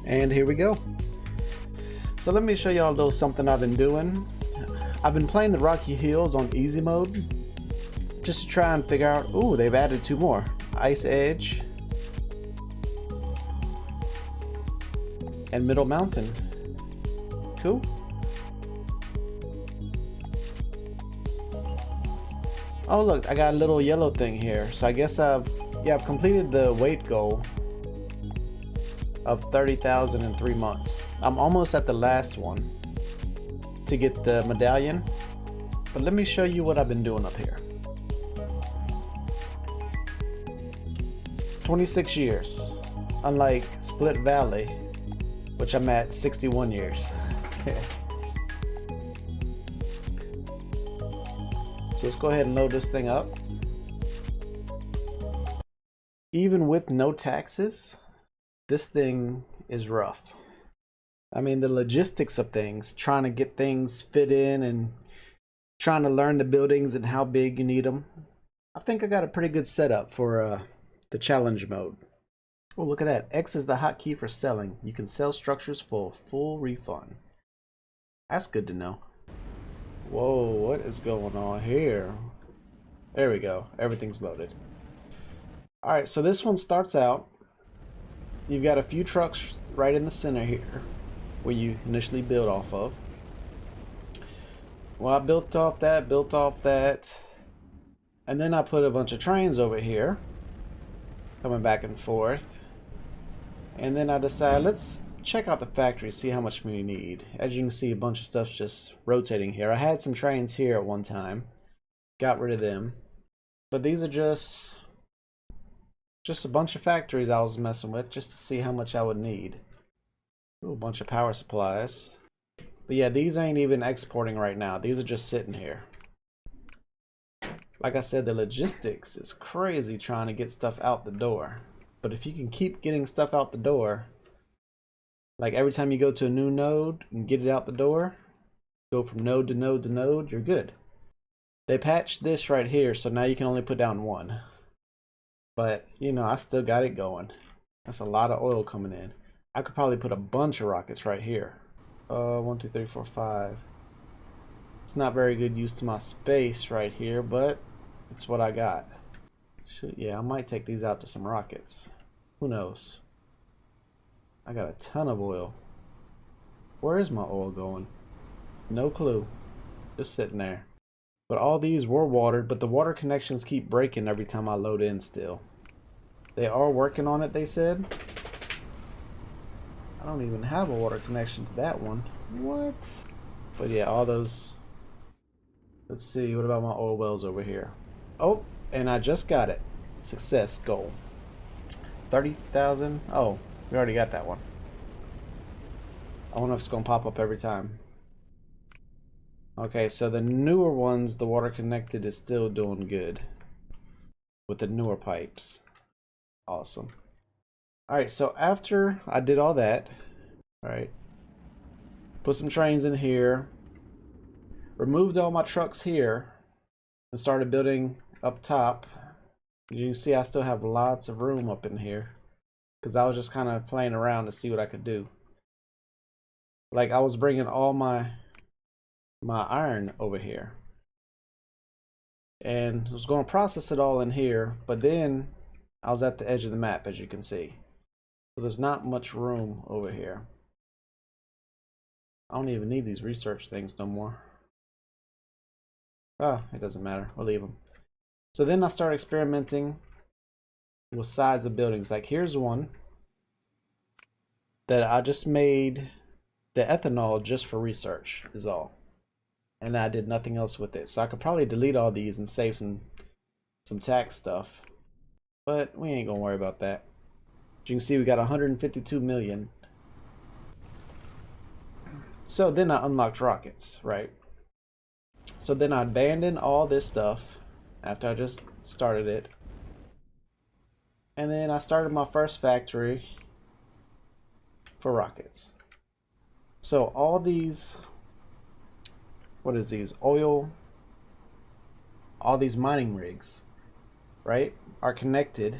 And here we go. So let me show y'all a little something I've been doing. I've been playing the Rocky Hills on easy mode just to try and figure out, ooh, they've added two more. Ice Edge and Middle Mountain. Cool. Oh look, I got a little yellow thing here. So I guess I've completed the weight goal of 30,000 in 3 months. I'm almost at the last one to get the medallion, but let me show you what I've been doing up here. 26 years, unlike Split Valley, which I'm at 61 years. So let's go ahead and load this thing up. Even with no taxes, this thing is rough. I mean, the logistics of things, trying to get things fit in and trying to learn the buildings and how big you need them. I think I got a pretty good setup for the challenge mode. Oh, look at that. X is the hotkey for selling. You can sell structures for a full refund. That's good to know. Whoa, what is going on here? There we go. Everything's loaded. Alright, so this one starts out. You've got a few trucks right in the center here where you initially build off of. Well, I built off that, and then I put a bunch of trains over here coming back and forth, and then I decided, let's check out the factory, see how much we need. As you can see, a bunch of stuff's just rotating here. I had some trains here at one time, got rid of them, but these are just a bunch of factories I was messing with just to see how much I would need. Ooh, a bunch of power supplies. But yeah, these ain't even exporting right now. These are just sitting here. Like I said, the logistics is crazy trying to get stuff out the door. But if you can keep getting stuff out the door, like every time you go to a new node and get it out the door, go from node to node to node, you're good. They patched this right here, so now you can only put down one. But, you know, I still got it going. That's a lot of oil coming in. I could probably put a bunch of rockets right here. 1, 2, 3, 4, 5. It's not very good use to my space right here, but it's what I got. Shoot, yeah, I might take these out to some rockets. Who knows? I got a ton of oil. Where is my oil going? No clue. Just sitting there. But all these were watered, but the water connections keep breaking every time I load in still. They are working on it, they said. I don't even have a water connection to that one. What? But yeah, all those... Let's see, what about my oil wells over here? Oh, and I just got it. Success goal. 30,000. Oh, we already got that one. I wonder if it's going to pop up every time. Okay, so the newer ones, the water connected is still doing good with the newer pipes. Awesome. Alright, so after I did all that, alright, put some trains in here, removed all my trucks here, and started building up top. You can see I still have lots of room up in here because I was just kind of playing around to see what I could do. Like, I was bringing all my iron over here and was going to process it all in here, but then I was at the edge of the map, as you can see, so there's not much room over here. I don't even need these research things no more. Oh, it doesn't matter, we'll leave them. So then I started experimenting with size of buildings. Like, here's one that I just made the ethanol just for research is all, and I did nothing else with it. So I could probably delete all these and save some tax stuff, but we ain't gonna worry about that. As you can see, we got 152 million. So then I unlocked rockets, right? So then I abandoned all this stuff after I just started it, and then I started my first factory for rockets. So all these, what is these, oil, all these mining rigs, right, are connected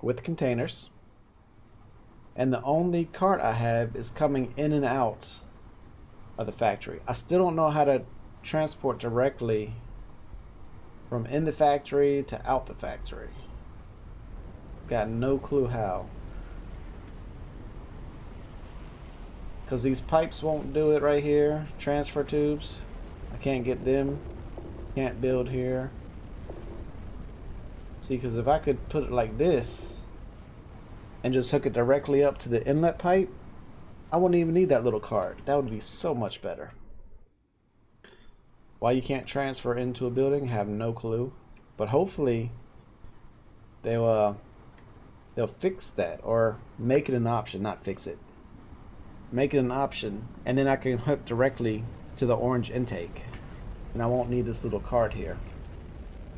with containers, And the only cart I have is coming in and out of the factory. I still don't know how to transport directly from in the factory to out the factory. Got no clue how. Because these pipes won't do it right here. Transfer tubes. I can't get them. Can't build here. See, because if I could put it like this and just hook it directly up to the inlet pipe, I wouldn't even need that little cart. That would be so much better. Why you can't transfer into a building, have no clue. But hopefully they'll fix that, or make it an option, not fix it. Make it an option, and then I can hook directly to the orange intake, and I won't need this little cart here.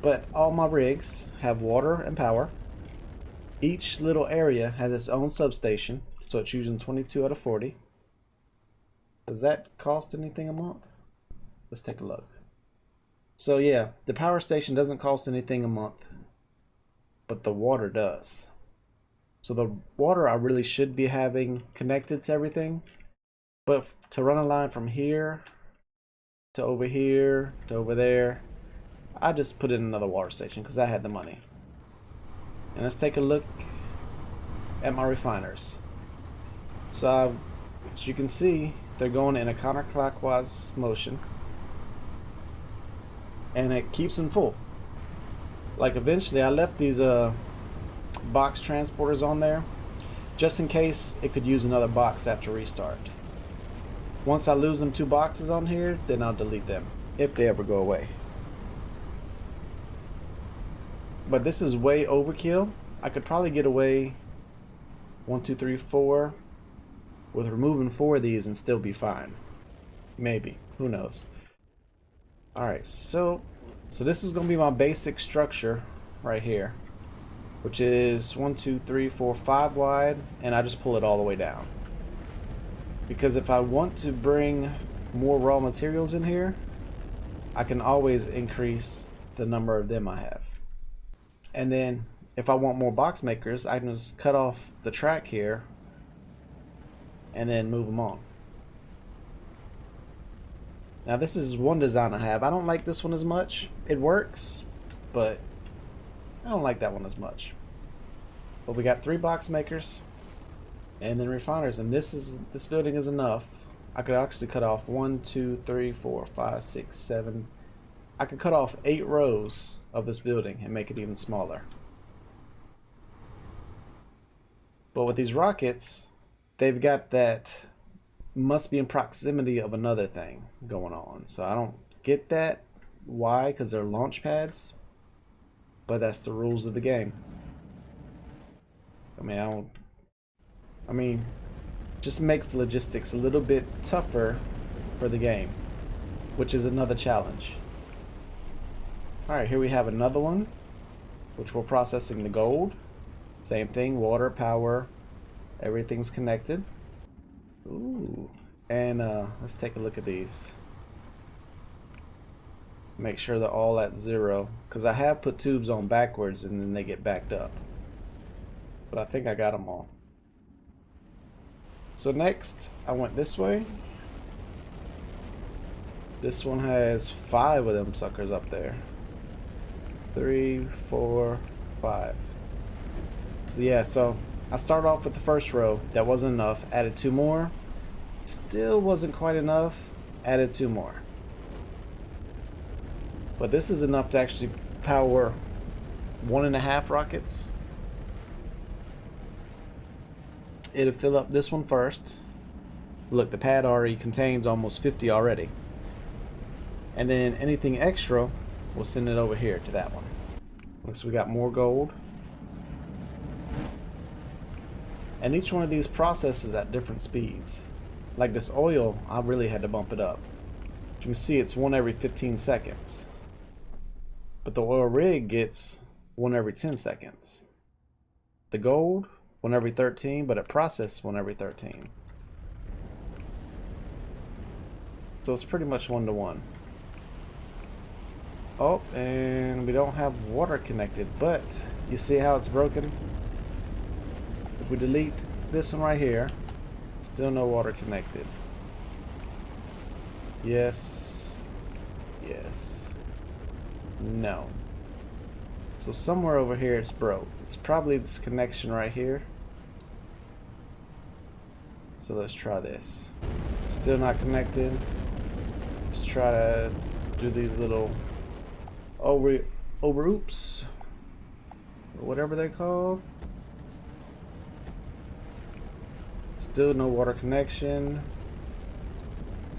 But all my rigs have water and power. Each little area has its own substation, so it's using 22 out of 40. Does that cost anything a month? Let's take a look. So yeah, the power station doesn't cost anything a month, but the water does. So the water I really should be having connected to everything, but to run a line from here to over here to over there, I just put in another water station because I had the money. And let's take a look at my refiners. So as you can see, they're going in a counterclockwise motion, and it keeps them full. Like eventually I left these box transporters on there just in case it could use another box after restart. Once I lose them 2 boxes on here, then I'll delete them if they ever go away. But this is way overkill. I could probably get away 1, 2, 3, 4 with removing 4 of these and still be fine. Maybe, who knows. Alright, so this is going to be my basic structure right here, which is 1, 2, 3, 4, 5 wide, and I just pull it all the way down. Because if I want to bring more raw materials in here, I can always increase the number of them I have. And then if I want more box makers, I can just cut off the track here and then move them on. Now this is one design I have. I don't like this one as much. It works, but I don't like that one as much. But we got 3 box makers and then refiners, and this building is enough. I could actually cut off 1, 2, 3, 4, 5, 6, 7. I could cut off 8 rows of this building and make it even smaller. But with these rockets, they've got that must be in proximity of another thing going on. So I don't get that. Why? Because they're launch pads. But that's the rules of the game. I mean, just makes logistics a little bit tougher for the game, which is another challenge. Alright, here we have another one, which we're processing the gold. Same thing, water, power, everything's connected. Ooh, and let's take a look at these. Make sure they're all at 0, because I have put tubes on backwards and then they get backed up. But I think I got them all. So next, I went this way. This one has 5 of them suckers up there. 3, 4, 5. So yeah, so I started off with the first row. That wasn't enough. Added 2 more. Still wasn't quite enough. Added 2 more. But this is enough to actually power 1.5 rockets. It'll fill up this one first. Look, the pad already contains almost 50 already. And then anything extra, we'll send it over here to that one. Looks we got more gold. And each one of these processes at different speeds. Like this oil, I really had to bump it up. You can see it's 1 every 15 seconds. But the oil rig gets 1 every 10 seconds. The gold, 1 every 13, but it processes 1 every 13. So it's pretty much 1 to 1. Oh, and we don't have water connected, but you see how it's broken? If we delete this one right here. Still no water connected. Yes. Yes. No. So somewhere over here it's broke. It's probably this connection right here. So let's try this. Still not connected. Let's try to do these little over oops, or whatever they're called. Still no water connection.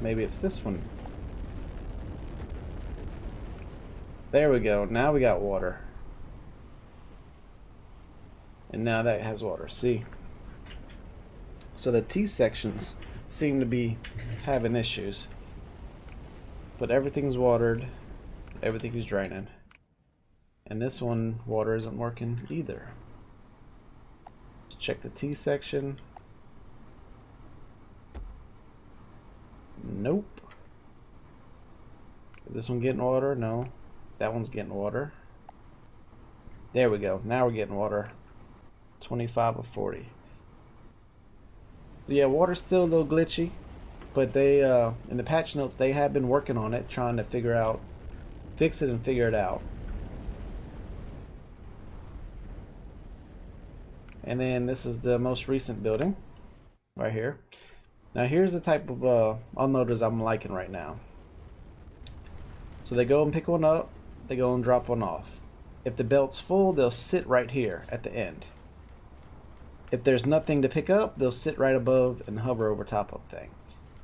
Maybe it's this one. There we go. Now we got water. And now that has water. See? So the T sections seem to be having issues. But everything's watered. Everything is draining. And this one, water isn't working either. Let's check the T section. Nope. Is this one getting water? No. That one's getting water. There we go. Now we're getting water. 25 of 40. So yeah, water's still a little glitchy, but they in the patch notes they have been working on it, trying to fix it and figure it out. And then this is the most recent building right here. Now here's the type of unloaders I'm liking right now. So they go and pick one up, they go and drop one off. If the belt's full, they'll sit right here at the end. If there's nothing to pick up, they'll sit right above and hover over top of the thing.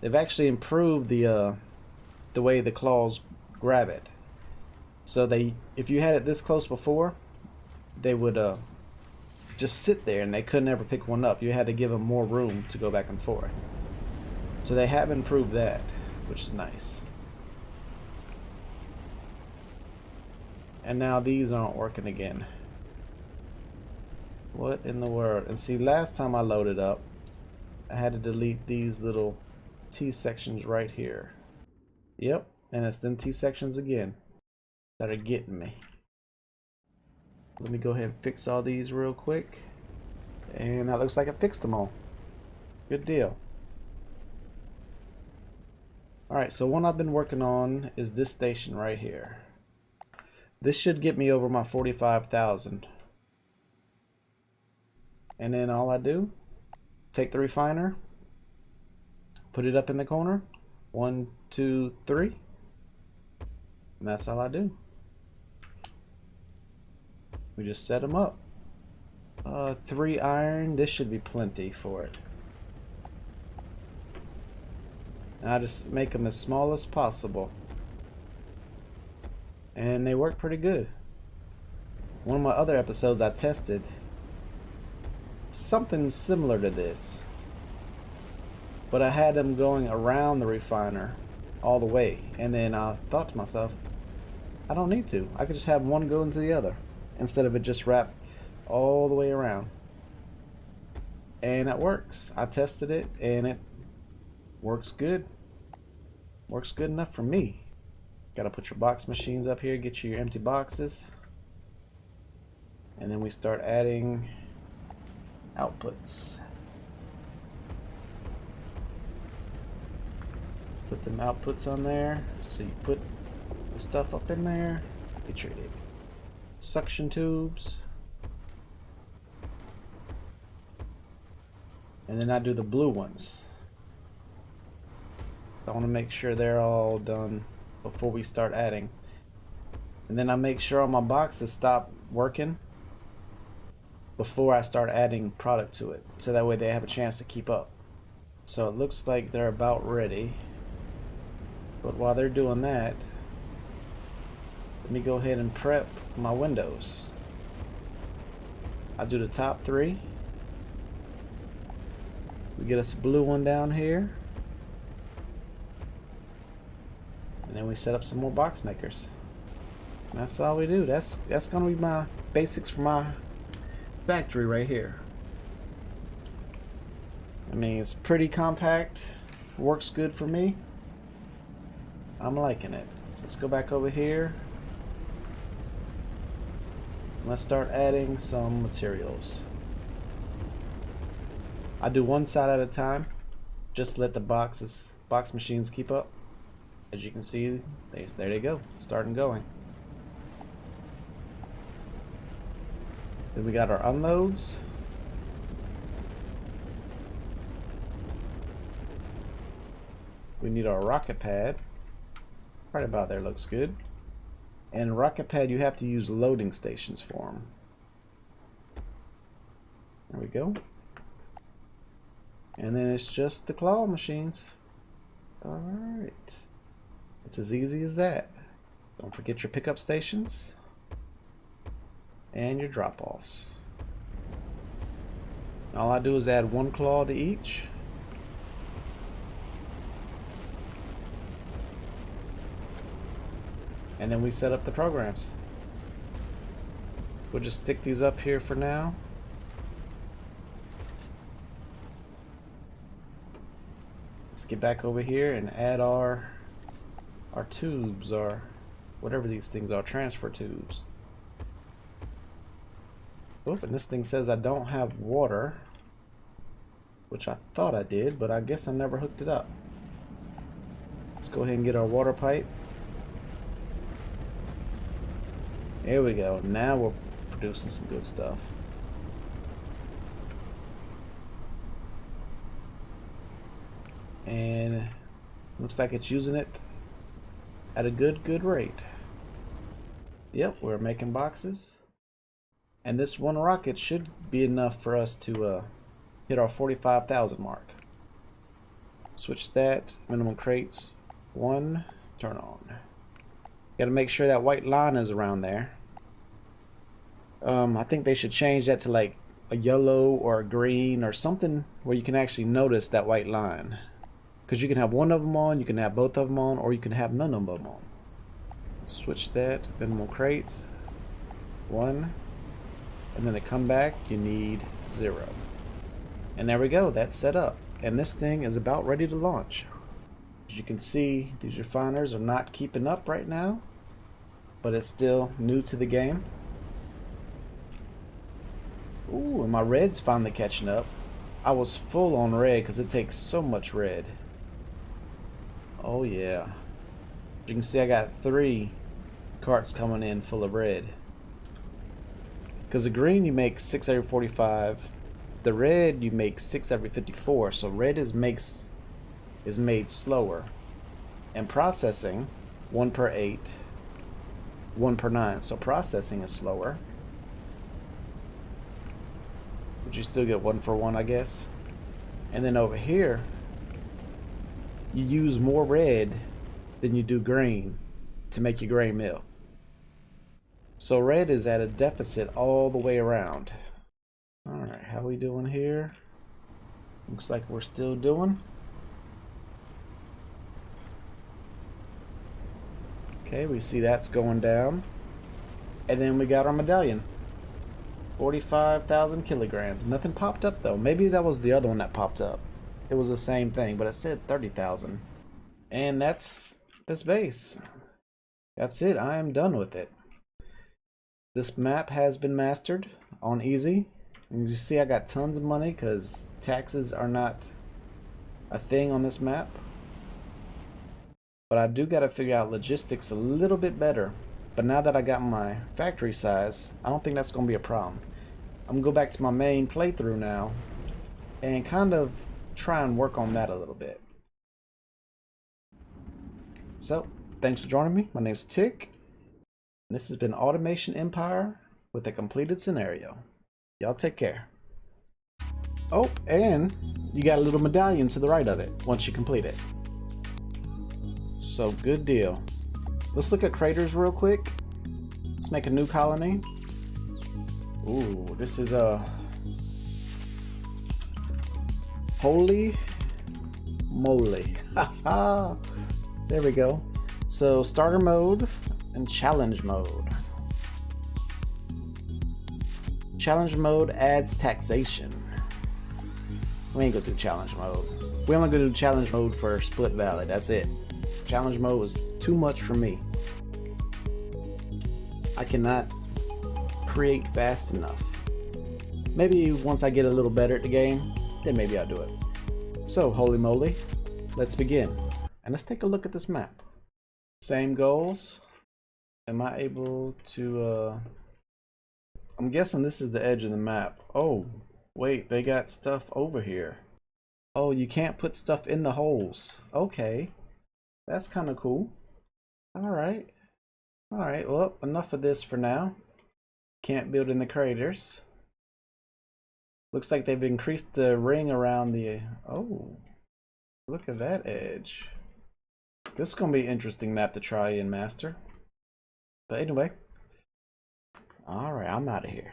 They've actually improved the way the claws grab it. So if you had it this close before, they would just sit there and they couldn't ever pick one up. You had to give them more room to go back and forth. So they have improved that, which is nice. And now these aren't working again. What in the world? And see, last time I loaded up, I had to delete these little T sections right here. Yep, and it's them T sections again that are getting me. Let me go ahead and fix all these real quick. And that looks like I fixed them all. Good deal. Alright, so one I've been working on is this station right here. This should get me over my 45,000. And then all I do, take the refiner, put it up in the corner, 1, 2, 3, and that's all I do. We just set them up. 3 iron, this should be plenty for it. And I just make them as small as possible. And they work pretty good. One of my other episodes I tested something similar to this, but I had them going around the refiner all the way, and then I thought to myself, I don't need to. I could just have one go into the other instead of it just wrapped all the way around. And it works. I tested it and it works good. Works good enough for me. Gotta put your box machines up here, get you your empty boxes, and then we start adding outputs. Put them outputs on there. So you put the stuff up in there. Get your suction tubes. And then I do the blue ones. I want to make sure they're all done before we start adding. And then I make sure all my boxes stop working before I start adding product to it, so that way they have a chance to keep up. So it looks like they're about ready, but while they're doing that, let me go ahead and prep my windows. I do the top 3. We get us a blue one down here, and then we set up some more box makers. And that's all we do. That's gonna be my basics for my factory right here. I mean, it's pretty compact, works good for me. I'm liking it. So let's go back over here. Let's start adding some materials. I do one side at a time, just to let the box machines keep up. As you can see, there they go, starting going. Then we got our unloads. We need our rocket pad. Right about there looks good. And rocket pad, you have to use loading stations for them. There we go. And then it's just the claw machines. Alright. It's as easy as that. Don't forget your pickup stations. And your drop-offs. All I do is add one claw to each. And then we set up the programs. We'll just stick these up here for now. Let's get back over here and add our tubes, or whatever these things are, transfer tubes. Oop, and this thing says I don't have water, which I thought I did, but I guess I never hooked it up. Let's go ahead and get our water pipe. There we go. Now we're producing some good stuff. And looks like it's using it at a good rate. Yep, we're making boxes. And this one rocket should be enough for us to hit our 45,000 mark. Switch that, minimum crates, 1, turn on. Gotta make sure that white line is around there. I think they should change that to like a yellow or a green or something where you can actually notice that white line. Because you can have one of them on, you can have both of them on, or you can have none of them on. Switch that, minimum crates, 1, and then to come back you need 0. And there we go, that's set up. And this thing is about ready to launch. As you can see, these refiners are not keeping up right now, but it's still new to the game. Ooh, and my red's finally catching up. I was full on red because it takes so much red. Oh yeah. You can see I got 3 carts coming in full of red. Because the green you make 6 every 45. The red you make 6 every 54. So red is made slower. And processing 1 per 8, 1 per 9. So processing is slower. But you still get 1 for 1, I guess. And then over here, you use more red than you do green to make your grain mill. So red is at a deficit all the way around. Alright, how we doing here? Looks like we're still doing. Okay, we see that's going down. And then we got our medallion. 45,000 kilograms. Nothing popped up though. Maybe that was the other one that popped up. It was the same thing, but it said 30,000. And that's this base. That's it. I am done with it. This map has been mastered on easy. And you see I got tons of money because taxes are not a thing on this map. But I do got to figure out logistics a little bit better. But now that I got my factory size, I don't think that's going to be a problem. I'm going to go back to my main playthrough now and kind of try and work on that a little bit. So, thanks for joining me. My name's Tick. And this has been Automation Empire with a completed scenario. Y'all take care. Oh, and you got a little medallion to the right of it once you complete it. So, good deal. Let's look at craters real quick. Let's make a new colony. Ooh, this is a holy moly. Haha. There we go. So starter mode and challenge mode. Challenge mode adds taxation. We ain't gonna do challenge mode. We only gonna do challenge mode for Split Valley. That's it. Challenge mode was too much for me. I cannot create fast enough. Maybe once I get a little better at the game, then maybe I'll do it. So, holy moly, let's begin. And let's take a look at this map. Same goals. Am I able to, I'm guessing this is the edge of the map. Oh, wait, they got stuff over here. Oh, you can't put stuff in the holes. Okay, that's kind of cool. All right. All right, well, enough of this for now. Can't build in the craters. Looks like they've increased the ring around the... Oh, look at that edge. This is going to be an interesting map to try and master. But anyway. Alright, I'm out of here.